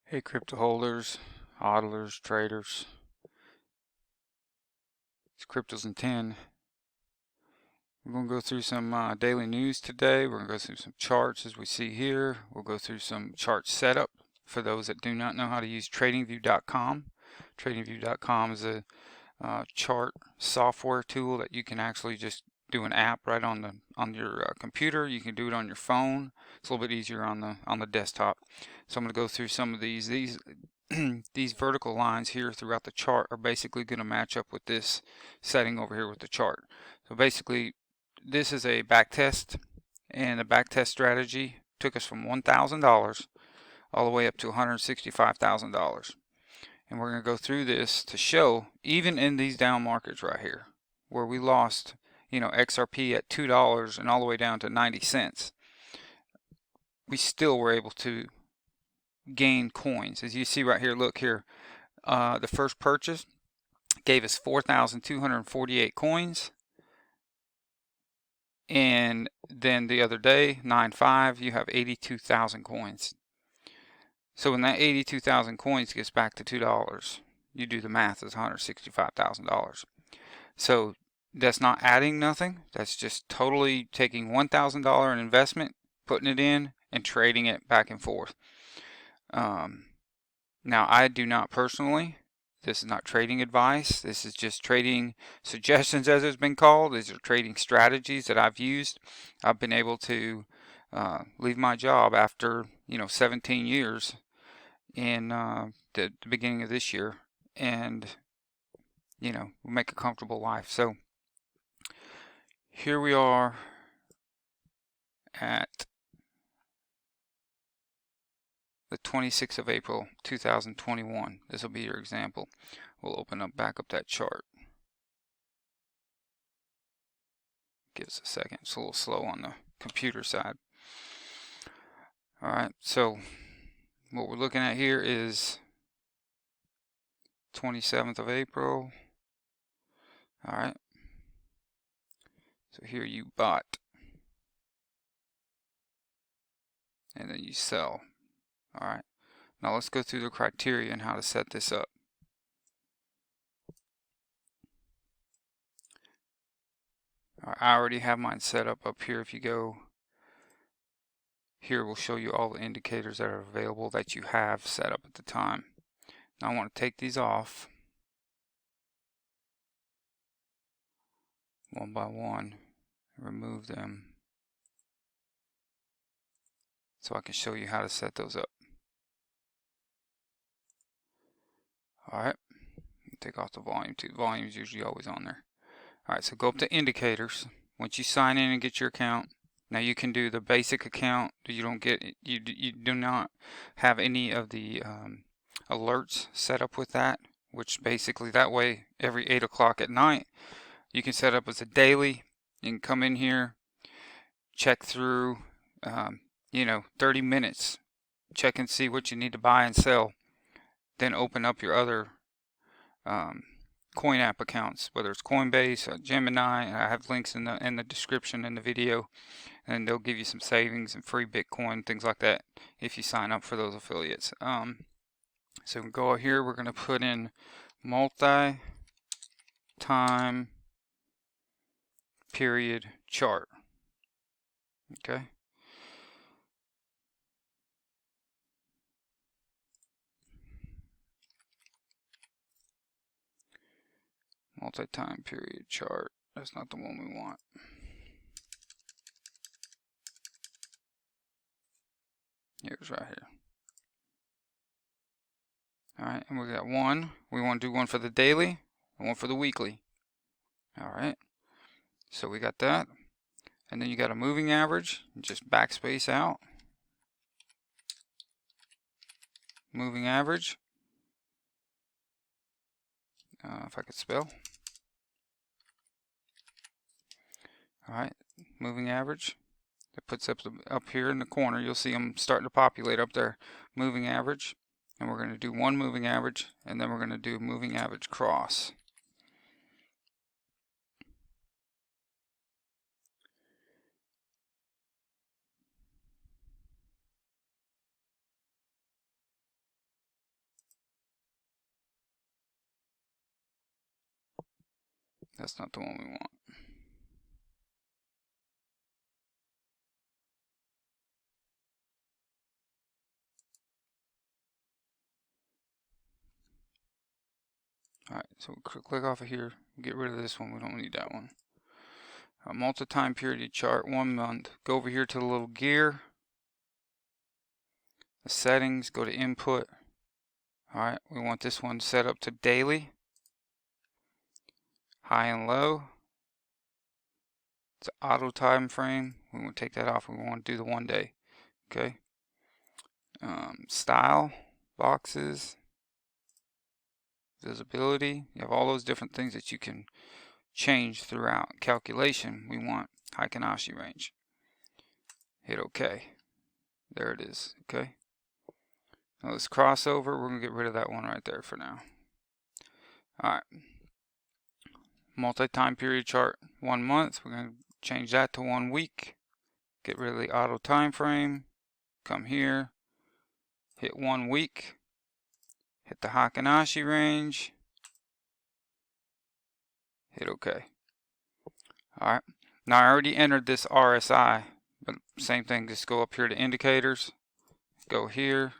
Hey crypto holders, hodlers, traders. It's Cryptos in 10. We're going to go through some daily news today. We're going to go through some charts as we see here. We'll go through some chart setup for those that do not know how to use TradingView.com. TradingView.com is a chart software tool that you can actually just do an app right on your computer. You can do it on your phone. It's a little bit easier on the desktop. So I'm going to go through some of these. These vertical lines here throughout the chart are basically going to match up with this setting over here with the chart. So basically, this is a back test, and the back test strategy took us from $1,000 all the way up to $165,000. And we're going to go through this to show, even in these down markets right here, where we lost, XRP at $2 and all the way down to 90 cents, we still were able to gain coins. As you see right here, look here, the first purchase gave us 4,248 coins. And then the other day, 9/5, you have 82,000 coins. So when that 82,000 coins gets back to $2, you do the math, it's $165,000. So that's not adding nothing. That's just totally taking $1,000 in investment, putting it in, and trading it back and forth. Now, I do not personally. This is not trading advice. This is just trading suggestions, as it's been called. These are trading strategies that I've used. I've been able to leave my job after 17 years in the beginning of this year, and make a comfortable life. So here we are at the 26th of April 2021. This will be your example. We'll open up back up that chart. Give us a second. It's a little slow on the computer side. Alright, so what we're looking at here is 27th of April. Alright, so here you bought, and then you sell. Alright, now let's go through the criteria and how to set this up. I already have mine set up here. If you go here, we'll show you all the indicators that are available that you have set up at the time. Now I want to take these off one by one, remove them, so I can show you how to set those up. Alright, take off the volume too. The volume is usually always on there. Alright, so go up to indicators. Once you sign in and get your account, now you can do the basic account. You do not have any of the alerts set up with that, which basically that way every 8 o'clock at night you can set up as a daily. You can come in here, check through 30 minutes, check and see what you need to buy and sell, then open up your other coin app accounts, whether it's Coinbase, Gemini. I have links in the description in the video, and they'll give you some savings and free Bitcoin, things like that, if you sign up for those affiliates. So we go here, we're going to put in multi-time period chart. Okay. Multi-time period chart. That's not the one we want. Here's right here. Alright, and we got one. We want to do one for the daily and one for the weekly. Alright, so we got that. And then you got a moving average. Just backspace out. Moving average. If I could spell. Alright, moving average. It puts up here in the corner. You'll see them starting to populate up there. Moving average. And we're going to do one moving average, and then we're going to do moving average cross. That's not the one we want. Alright, so we'll click off of here, get rid of this one, we don't need that one. Multi-time period chart, 1 month. Go over here to the little gear, the settings, go to input. Alright, we want this one set up to daily, high and low. It's auto time frame, we want to take that off, we want to do the 1 day. Okay. Style, boxes, visibility, you have all those different things that you can change throughout. Calculation, we want Koinly range. Hit OK. There it is. Okay. Now this crossover, we're going to get rid of that one right there for now. Alright. Multi-time period chart, 1 month. We're going to change that to 1 week. Get rid of the auto time frame. Come here. Hit 1 week. Hit the Koinly range. Hit OK. Alright. Now I already entered this RSI, but same thing, just go up here to indicators. Go here.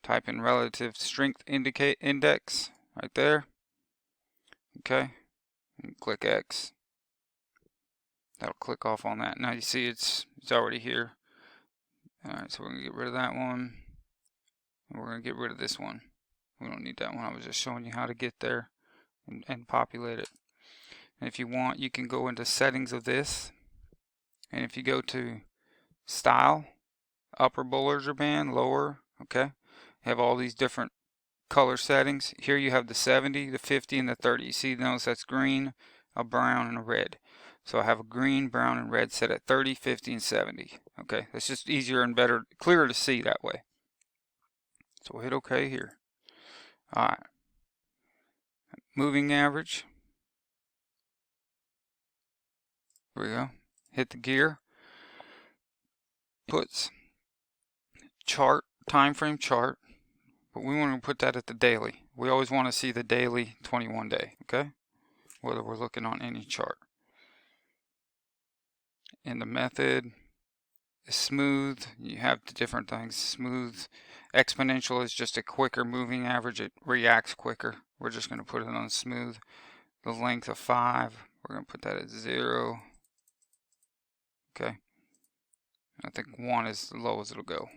Type in relative strength index right there. Okay. And click X. That'll click off on that. Now you see it's already here. Alright, so we're going to get rid of that one. And we're going to get rid of this one. We don't need that one. I was just showing you how to get there and populate it. And if you want, you can go into settings of this. And if you go to style, upper Bollinger Band, lower, okay, you have all these different color settings. Here you have the 70, the 50, and the 30. You see, notice that's green, a brown, and a red. So I have a green, brown, and red set at 30, 50, and 70. Okay, that's just easier and better, clearer to see that way. So we'll hit OK here. Alright. Moving average. Here we go. Hit the gear. Puts chart, time frame chart. But we want to put that at the daily. We always want to see the daily 21 day, okay? Whether we're looking on any chart. And the method is smooth. You have the different things. Smooth. Exponential is just a quicker moving average. It reacts quicker. We're just going to put it on smooth. The length of 5. We're going to put that at 0. Okay. I think 1 is the lowest it'll go.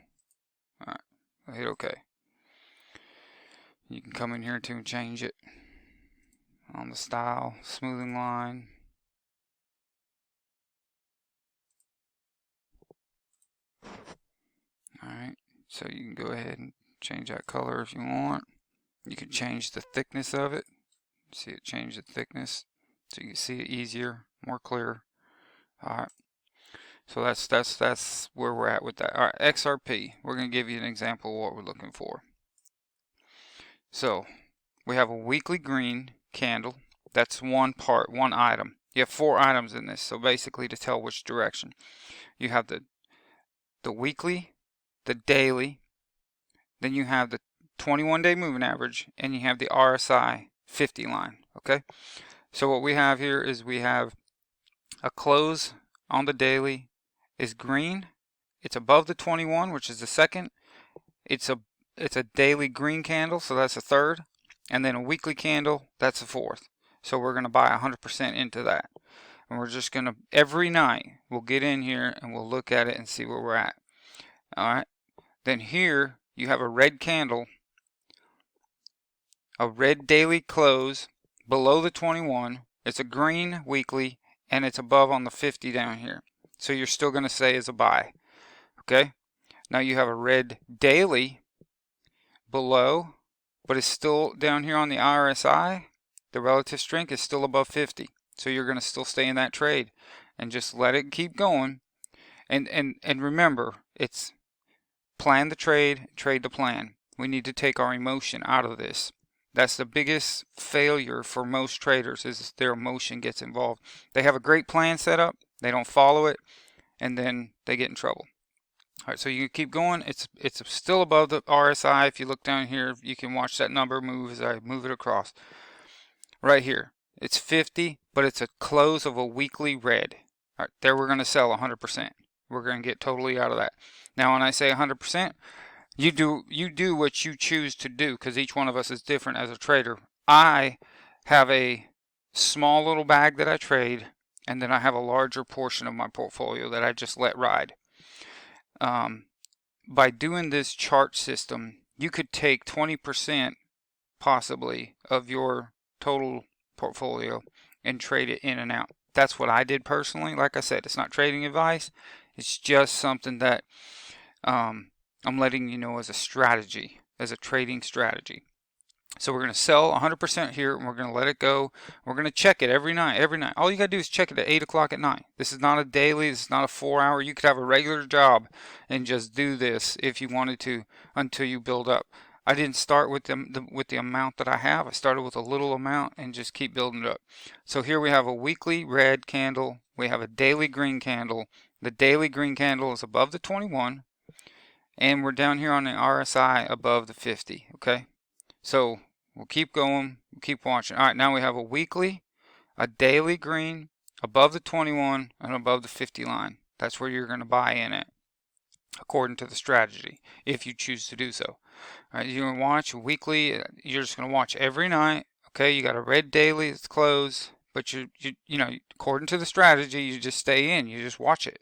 Alright. I'll hit OK. You can come in here too and change it on the style, smoothing line. Alright, so you can go ahead and change that color if you want. You can change the thickness of it. See it change the thickness so you can see it easier, more clear. Alright, so that's where we're at with that. Alright, XRP. We're going to give you an example of what we're looking for. So we have a weekly green candle. That's one part, one item. You have 4 items in this, so basically to tell which direction. You have the weekly, the daily, then you have the 21-day moving average, and you have the RSI 50 line. Okay, so what we have here is we have a close on the daily is green. It's above the 21, which is the second. It's a daily green candle, so that's a third, and then a weekly candle, that's a fourth. So we're going to buy 100% into that, and we're just going to every night we'll get in here and we'll look at it and see where we're at. All right, then here you have a red candle, a red daily close below the 21. It's a green weekly, and it's above on the 50 down here. So you're still going to say is a buy. Okay, now you have a red daily below, but it's still down here on the RSI. The relative strength is still above 50. So you're going to still stay in that trade and just let it keep going. And remember, it's plan the trade, trade the plan. We need to take our emotion out of this. That's the biggest failure for most traders, is their emotion gets involved. They have a great plan set up, they don't follow it, and then they get in trouble. All right, so you can keep going. It's still above the RSI. If you look down here, you can watch that number move as I move it across. Right here, It's 50, but it's a close of a weekly red. All right, there we're going to sell 100%. We're going to get totally out of that. Now, when I say 100%, you do what you choose to do, because each one of us is different as a trader. I have a small little bag that I trade, and then I have a larger portion of my portfolio that I just let ride. By doing this chart system, you could take 20% possibly of your total portfolio and trade it in and out. That's what I did personally. Like I said, it's not trading advice. It's just something that I'm letting you know as a strategy, as a trading strategy. So we're going to sell 100% here, and we're going to let it go. We're going to check it every night. All you got to do is check it at 8 o'clock at night. This is not a daily. This is not a 4-hour. You could have a regular job and just do this if you wanted to until you build up. I didn't start with the amount that I have. I started with a little amount and just keep building it up. So here we have a weekly red candle. We have a daily green candle. The daily green candle is above the 21, and we're down here on the RSI above the 50. Okay. So we'll keep going, we'll keep watching. All right, now we have a weekly, a daily green, above the 21 and above the 50 line. That's where you're going to buy in it, according to the strategy, if you choose to do so. All right, you're going to watch weekly. You're just going to watch every night. Okay, you got a red daily that's closed, but you know, according to the strategy, you just stay in. You just watch it.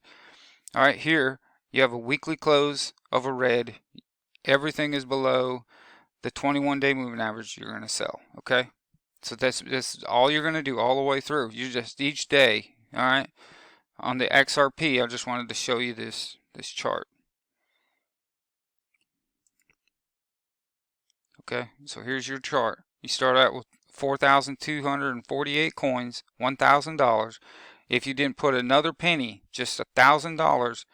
All right, here you have a weekly close of a red. Everything is below the 21-day moving average. You're going to sell. Okay, so this is all you're going to do all the way through. You just each day. All right, on the XRP, I just wanted to show you this chart. Okay, so here's your chart. You start out with 4,248 coins, $1,000. If you didn't put another penny, just $1,000,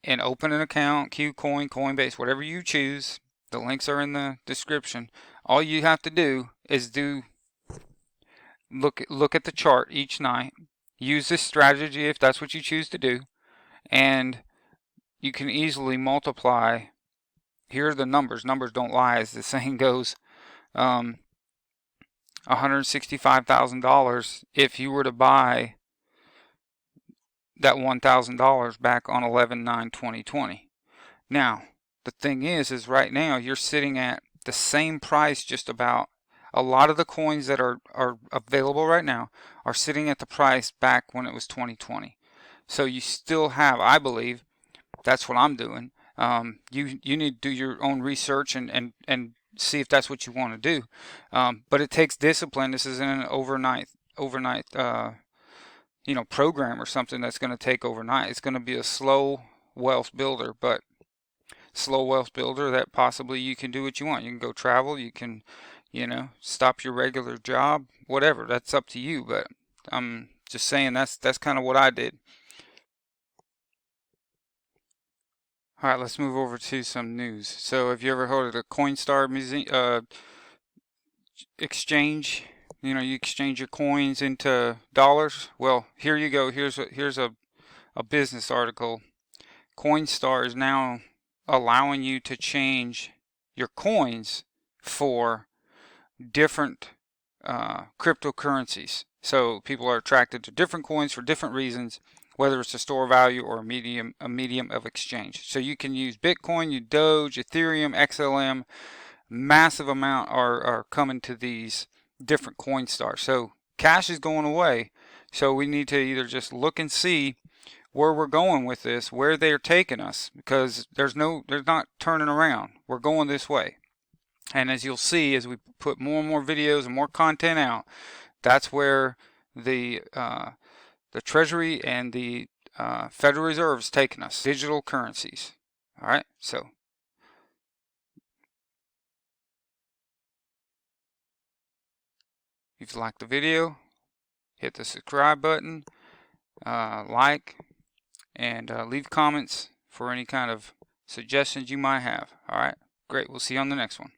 and open an account, KuCoin, Coinbase, whatever you choose. The links are in the description. All you have to do is look at the chart each night. Use this strategy if that's what you choose to do, and you can easily multiply. Here are the numbers. Numbers don't lie, as the saying goes. $165,000 if you were to buy that $1,000 back on 11/9/2020. Now, the thing is right now you're sitting at the same price just about. A lot of the coins that are available right now are sitting at the price back when it was 2020. So you still have, I believe, that's what I'm doing. You need to do your own research and see if that's what you want to do. But it takes discipline. This isn't an overnight program or something that's going to take overnight. It's going to be a slow wealth builder, but slow wealth builder that possibly you can do what you want. You can go travel, you can, stop your regular job, whatever. That's up to you, but I'm just saying that's kind of what I did. All right, let's move over to some news. So have you ever heard of the Coinstar exchange? You exchange your coins into dollars. Well, here you go. Here's a business article. Coinstar is now allowing you to change your coins for different cryptocurrencies. So people are attracted to different coins for different reasons, whether it's a store value or a medium of exchange. So you can use Bitcoin, Doge, Ethereum, XLM. Massive amount are coming to these different Coinstar. So cash is going away. So we need to either just look and see where we're going with this, where they're taking us, because there's not turning around. We're going this way. And as you'll see, as we put more and more videos and more content out, that's where the Treasury and the Federal Reserve is taking us. Digital currencies. All right. So if you liked the video, hit the subscribe button, like, and leave comments for any kind of suggestions you might have. All right. Great. We'll see you on the next one.